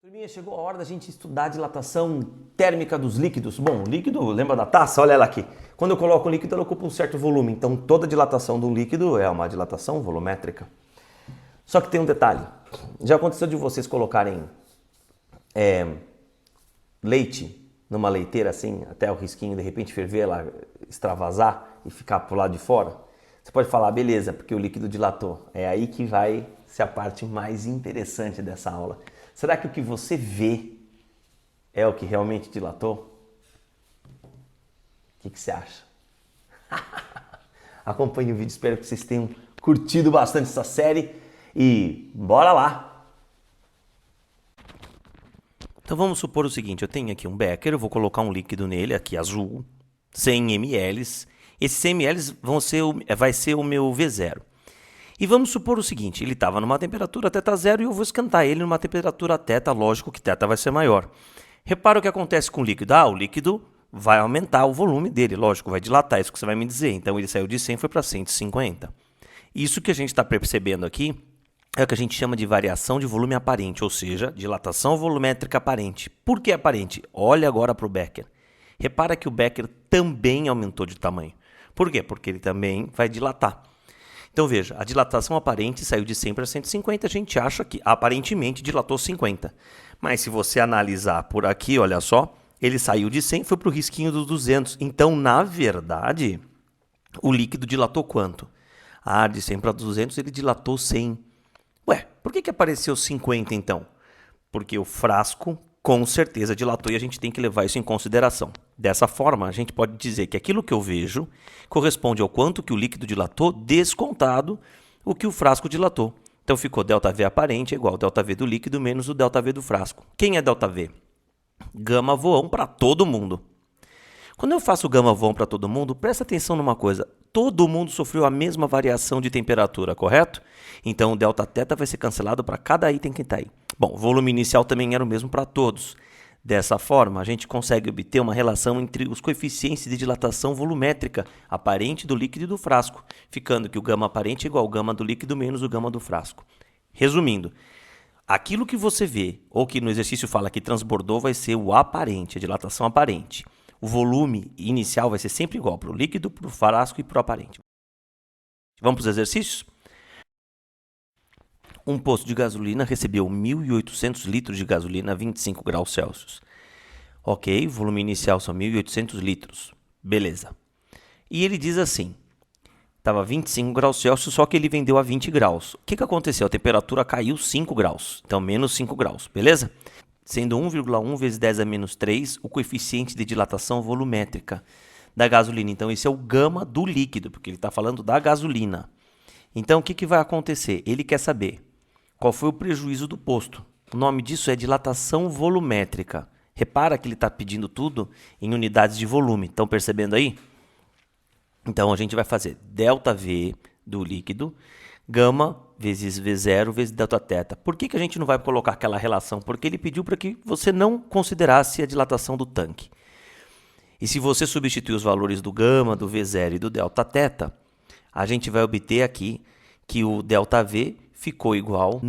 Turminha, chegou a hora da gente estudar a dilatação térmica dos líquidos. Bom, líquido, lembra da taça? Olha ela aqui. Quando eu coloco um líquido, ela ocupa um certo volume. Então, toda dilatação de um líquido é uma dilatação volumétrica. Só que tem um detalhe. Já aconteceu de vocês colocarem leite numa leiteira assim, até o risquinho de repente ferver, ela extravasar e ficar pro lado de fora? Você pode falar, beleza, porque o líquido dilatou. É aí que vai ser a parte mais interessante dessa aula. Será que o que você vê é o que realmente dilatou? O que você acha? Acompanhe o vídeo, espero que vocês tenham curtido bastante essa série e bora lá! Então vamos supor o seguinte, eu tenho aqui um becker, eu vou colocar um líquido nele, aqui azul, 100 ml. Esses 100 ml vai ser o meu V0. E vamos supor o seguinte, ele estava numa temperatura θ0 e eu vou esquentar ele numa temperatura θ, lógico que θ vai ser maior. Repara o que acontece com o líquido. O líquido vai aumentar o volume dele, lógico, vai dilatar, isso que você vai me dizer. Então ele saiu de 100 e foi para 150. Isso que a gente está percebendo aqui é o que a gente chama de variação de volume aparente, ou seja, dilatação volumétrica aparente. Por que aparente? Olha agora para o becker. Repara que o becker também aumentou de tamanho. Por quê? Porque ele também vai dilatar. Então veja, a dilatação aparente saiu de 100 para 150, a gente acha que aparentemente dilatou 50. Mas se você analisar por aqui, olha só, ele saiu de 100 e foi para o risquinho dos 200. Então, na verdade, o líquido dilatou quanto? De 100 para 200 ele dilatou 100. Ué, por que apareceu 50 então? Porque o frasco com certeza dilatou e a gente tem que levar isso em consideração. Dessa forma, a gente pode dizer que aquilo que eu vejo corresponde ao quanto que o líquido dilatou, descontado o que o frasco dilatou. Então ficou ΔV aparente igual ΔV do líquido menos o ΔV do frasco. Quem é ΔV? Gama voão para todo mundo. Quando eu faço gama voão para todo mundo, presta atenção numa coisa. Todo mundo sofreu a mesma variação de temperatura, correto? Então o Δθ vai ser cancelado para cada item que está aí. Bom, o volume inicial também era o mesmo para todos. Dessa forma, a gente consegue obter uma relação entre os coeficientes de dilatação volumétrica aparente do líquido e do frasco, ficando que o gama aparente é igual ao gama do líquido menos o gama do frasco. Resumindo, aquilo que você vê, ou que no exercício fala que transbordou, vai ser o aparente, a dilatação aparente. O volume inicial vai ser sempre igual para o líquido, para o frasco e para o aparente. Vamos para os exercícios? Um posto de gasolina recebeu 1.800 litros de gasolina a 25 graus Celsius. Ok, volume inicial são 1.800 litros. Beleza. E ele diz assim, estava 25 graus Celsius, só que ele vendeu a 20 graus. O que aconteceu? A temperatura caiu 5 graus, então menos 5 graus, beleza? Sendo 1,1 vezes 10 a menos 3 o coeficiente de dilatação volumétrica da gasolina. Então esse é o gama do líquido, porque ele está falando da gasolina. Então o que vai acontecer? Ele quer saber qual foi o prejuízo do posto. O nome disso é dilatação volumétrica. Repara que ele está pedindo tudo em unidades de volume. Estão percebendo aí? Então a gente vai fazer ΔV do líquido, gama vezes V0 vezes Δθ. Por que a gente não vai colocar aquela relação? Porque ele pediu para que você não considerasse a dilatação do tanque. E se você substituir os valores do gama, do V0 e do Δθ, a gente vai obter aqui que o ΔV ficou igual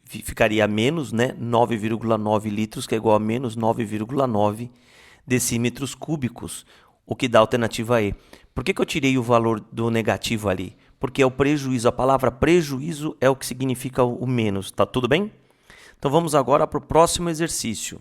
ficaria a menos 9,9 litros, que é igual a menos 9,9 decímetros cúbicos, o que dá a alternativa E. Por que eu tirei o valor do negativo ali? Porque é o prejuízo. A palavra prejuízo é o que significa o menos. Tá tudo bem? Então vamos agora para o próximo exercício.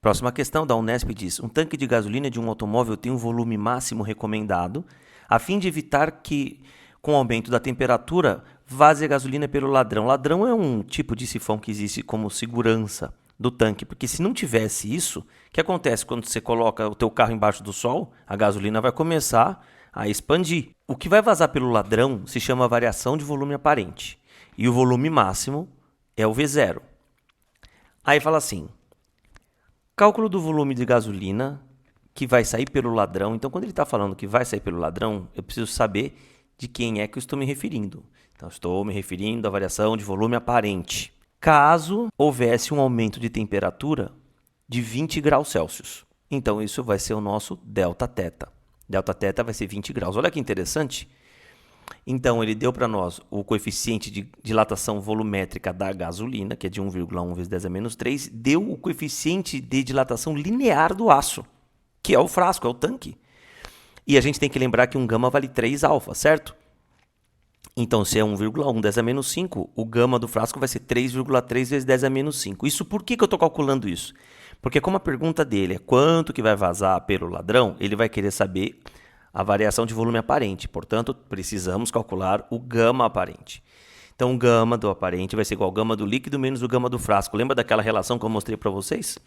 Próxima questão da Unesp diz: um tanque de gasolina de um automóvel tem um volume máximo recomendado, a fim de evitar que, com o aumento da temperatura, vaze a gasolina pelo ladrão. Ladrão é um tipo de sifão que existe como segurança do tanque, porque se não tivesse isso, o que acontece quando você coloca o teu carro embaixo do sol? A gasolina vai começar a expandir. O que vai vazar pelo ladrão se chama variação de volume aparente, e o volume máximo é o V0. Aí fala assim, cálculo do volume de gasolina que vai sair pelo ladrão. Então, quando ele está falando que vai sair pelo ladrão, eu preciso saber de quem é que eu estou me referindo. Então, estou me referindo à variação de volume aparente. Caso houvesse um aumento de temperatura de 20 graus Celsius. Então, isso vai ser o nosso Δθ. Δθ vai ser 20 graus. Olha que interessante. Então, ele deu para nós o coeficiente de dilatação volumétrica da gasolina, que é de 1,1 vezes 10 a menos 3, deu o coeficiente de dilatação linear do aço, que é o frasco, é o tanque. E a gente tem que lembrar que um gama vale 3 alfa, certo? Então, se é 1,1 10 a menos 5, o gama do frasco vai ser 3,3 vezes 10 a menos 5. Isso, por que eu estou calculando isso? Porque como a pergunta dele é quanto que vai vazar pelo ladrão, ele vai querer saber a variação de volume aparente. Portanto, precisamos calcular o gama aparente. Então, o gama do aparente vai ser igual ao gama do líquido menos o gama do frasco. Lembra daquela relação que eu mostrei para vocês?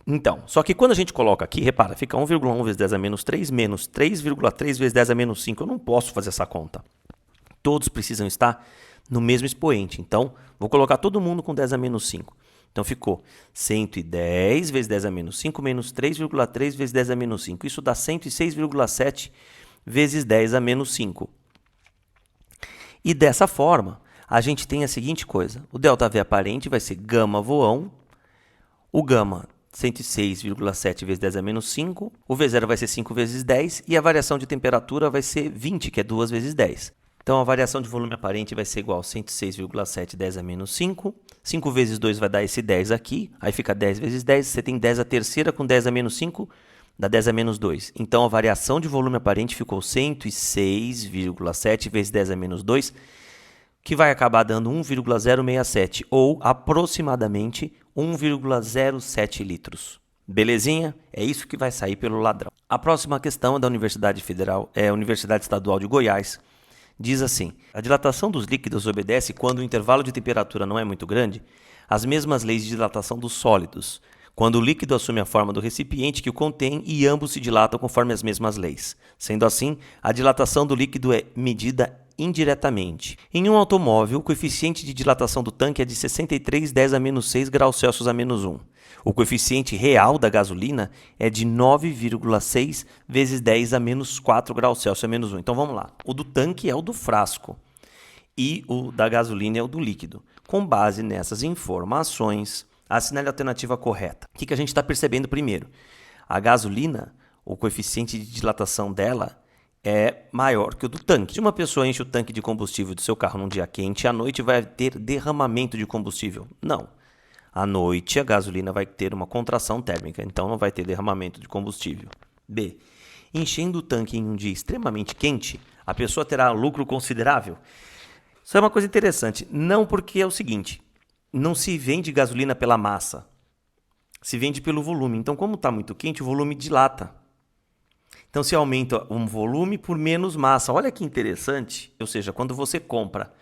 Então, só que quando a gente coloca aqui, repara, fica 1,1 vezes 10 a menos 3 menos 3,3 vezes 10 a menos 5. Eu não posso fazer essa conta. Todos precisam estar no mesmo expoente. Então, vou colocar todo mundo com 10 a menos 5. Então, ficou 110 vezes 10 a menos 5 menos 3,3 vezes 10 a menos 5. Isso dá 106,7 vezes 10 a menos 5. E dessa forma, a gente tem a seguinte coisa. O ΔV aparente vai ser gama voão. O gama 106,7 vezes 10 a menos 5. O V0 vai ser 5 vezes 10. E a variação de temperatura vai ser 20, que é 2 vezes 10. Então, a variação de volume aparente vai ser igual a 106,7 10 a menos 5. 5 vezes 2 vai dar esse 10 aqui. Aí fica 10 vezes 10. Você tem 10 a terceira com 10 a menos 5, dá 10 a menos 2. Então, a variação de volume aparente ficou 106,7 vezes 10 a menos 2, que vai acabar dando 1,067, ou aproximadamente 1,07 litros. Belezinha? É isso que vai sair pelo ladrão. A próxima questão é da Universidade Federal, é a Universidade Estadual de Goiás. Diz assim: a dilatação dos líquidos obedece, quando o intervalo de temperatura não é muito grande, às mesmas leis de dilatação dos sólidos, quando o líquido assume a forma do recipiente que o contém e ambos se dilatam conforme as mesmas leis. Sendo assim, a dilatação do líquido é medida indiretamente. Em um automóvel, o coeficiente de dilatação do tanque é de 63 10 a menos 6 graus Celsius a menos 1. O coeficiente real da gasolina é de 9,6 vezes 10 a menos 4 graus Celsius a menos 1. Então vamos lá. O do tanque é o do frasco e o da gasolina é o do líquido. Com base nessas informações, assinale a alternativa correta. O que a gente está percebendo primeiro? A gasolina, o coeficiente de dilatação dela é maior que o do tanque. Se uma pessoa enche o tanque de combustível do seu carro num dia quente, à noite vai ter derramamento de combustível? Não. À noite, a gasolina vai ter uma contração térmica, então não vai ter derramamento de combustível. B. Enchendo o tanque em um dia extremamente quente, a pessoa terá lucro considerável? Isso é uma coisa interessante. Não, porque é o seguinte: não se vende gasolina pela massa, se vende pelo volume. Então, como está muito quente, o volume dilata. Então, se aumenta um volume por menos massa. Olha que interessante. Ou seja, quando você compra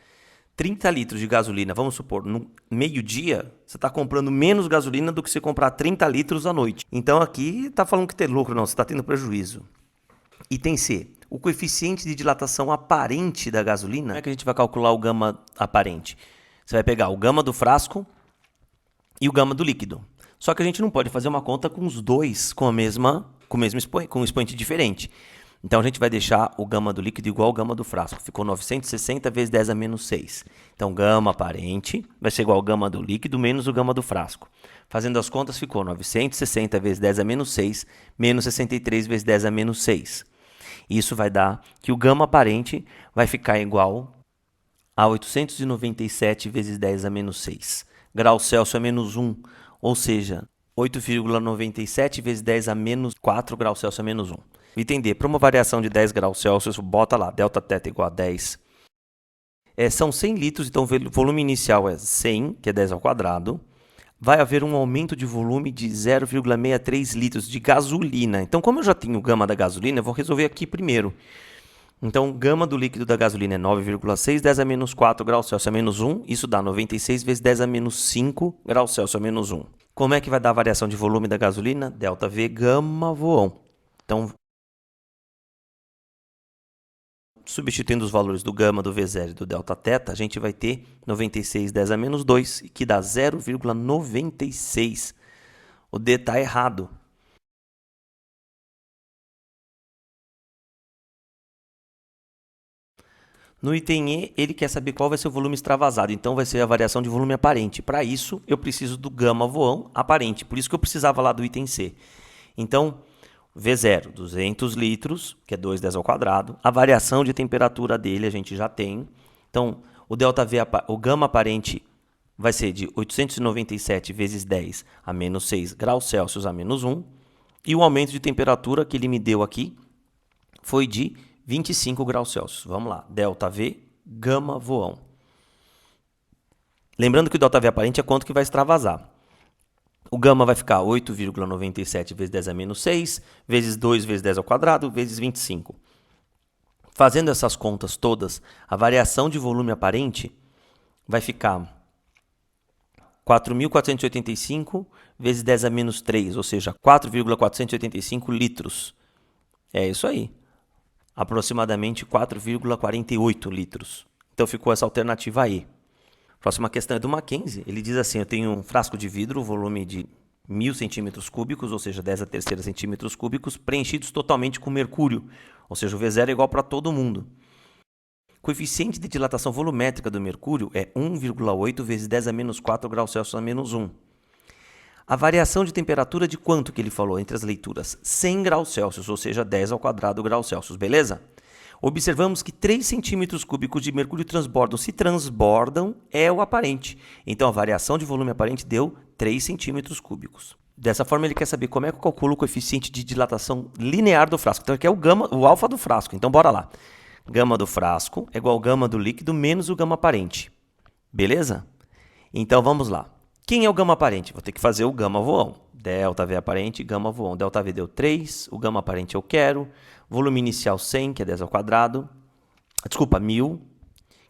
30 litros de gasolina, vamos supor, no meio-dia, você está comprando menos gasolina do que se comprar 30 litros à noite. Então, aqui está falando que tem lucro, não, você está tendo prejuízo. Item C. O coeficiente de dilatação aparente da gasolina. Como é que a gente vai calcular o gama aparente? Você vai pegar o gama do frasco e o gama do líquido. Só que a gente não pode fazer uma conta com os dois com um expoente diferente. Então, a gente vai deixar o gama do líquido igual ao gama do frasco. Ficou 960 vezes 10 a menos 6. Então, gama aparente vai ser igual ao gama do líquido menos o gama do frasco. Fazendo as contas, ficou 960 vezes 10 a menos 6 menos 63 vezes 10 a menos 6. Isso vai dar que o gama aparente vai ficar igual a 897 vezes 10 a menos 6. Grau Celsius a menos 1, ou seja, 8,97 vezes 10 a menos 4 graus Celsius a menos 1. Item D. Para uma variação de 10 graus Celsius, bota lá, ΔT igual a 10. São 100 litros, então o volume inicial é 100, que é 10 ao quadrado. Vai haver um aumento de volume de 0,63 litros de gasolina. Então, como eu já tenho o gama da gasolina, eu vou resolver aqui primeiro. Então, gama do líquido da gasolina é 9,6, 10 a menos 4 graus Celsius a menos 1. Isso dá 96 vezes 10 a menos 5 graus Celsius a menos 1. Como é que vai dar a variação de volume da gasolina? ΔV gama voão. Então, substituindo os valores do gama, do V0 e do ΔT, a gente vai ter 96, 10 a menos 2, que dá 0,96. O D está errado. No item E, ele quer saber qual vai ser o volume extravasado, então vai ser a variação de volume aparente. Para isso, eu preciso do gama voão aparente, por isso que eu precisava lá do item C. Então, V0, 200 litros, que é 2 10 ao quadrado. A variação de temperatura dele a gente já tem. Então, o ΔV, o gama aparente vai ser de 897 vezes 10 a menos 6 graus Celsius a menos 1. E o aumento de temperatura que ele me deu aqui foi de 25 graus Celsius. Vamos lá, ΔV, gama voão. Lembrando que o ΔV aparente é quanto que vai extravasar. O gama vai ficar 8,97 vezes 10 a menos 6, vezes 2 vezes 10 ao quadrado, vezes 25. Fazendo essas contas todas, a variação de volume aparente vai ficar 4.485 vezes 10 a menos 3, ou seja, 4,485 litros. É isso aí. Aproximadamente 4,48 litros. Então ficou essa alternativa aí. Próxima questão é do Mackenzie. Ele diz assim, eu tenho um frasco de vidro, volume de 1.000 centímetros cúbicos, ou seja, 10 a terceira centímetros cúbicos, preenchidos totalmente com mercúrio, ou seja, o V0 é igual para todo mundo. O coeficiente de dilatação volumétrica do mercúrio é 1,8 vezes 10 a menos 4 graus Celsius a menos 1. A variação de temperatura de quanto que ele falou entre as leituras? 100 graus Celsius, ou seja, 10 ao quadrado graus Celsius, beleza? Observamos que 3 centímetros cúbicos de mercúrio transbordam. Se transbordam, é o aparente. Então, a variação de volume aparente deu 3 centímetros cúbicos. Dessa forma, ele quer saber como é que eu calculo o coeficiente de dilatação linear do frasco. Então, aqui é o alfa do frasco. Então, bora lá. Gama do frasco é igual ao gama do líquido menos o gama aparente. Beleza? Então, vamos lá. Quem é o gama aparente? Vou ter que fazer o gama voão. ΔV aparente, gama voão. ΔV deu 3, o gama aparente eu quero. Volume inicial 100, que é 10 ao quadrado. Desculpa, 1.000,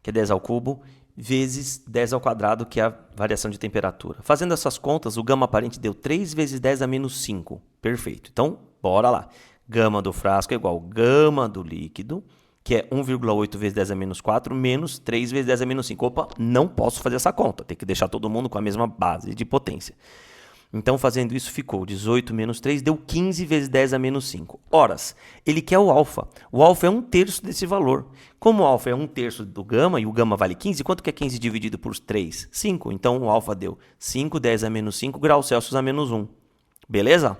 que é 10 ao cubo, vezes 10 ao quadrado, que é a variação de temperatura. Fazendo essas contas, o gama aparente deu 3 vezes 10 a menos 5. Perfeito. Então, bora lá. Gama do frasco é igual ao gama do líquido, que é 1,8 vezes 10 a menos 4, menos 3 vezes 10 a menos 5. Opa, não posso fazer essa conta. Tem que deixar todo mundo com a mesma base de potência. Então, fazendo isso, ficou 18 menos 3, deu 15 vezes 10 a menos 5. Horas, ele quer o alfa. O alfa é 1/3 desse valor. Como o alfa é 1/3 do gama e o gama vale 15, quanto que é 15 dividido por 3? 5. Então, o alfa deu 5, 10 a menos 5 graus Celsius a menos 1. Beleza?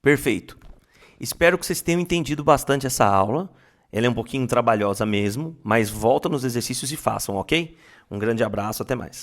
Perfeito. Espero que vocês tenham entendido bastante essa aula. Ela é um pouquinho trabalhosa mesmo, mas volta nos exercícios e façam, ok? Um grande abraço, até mais.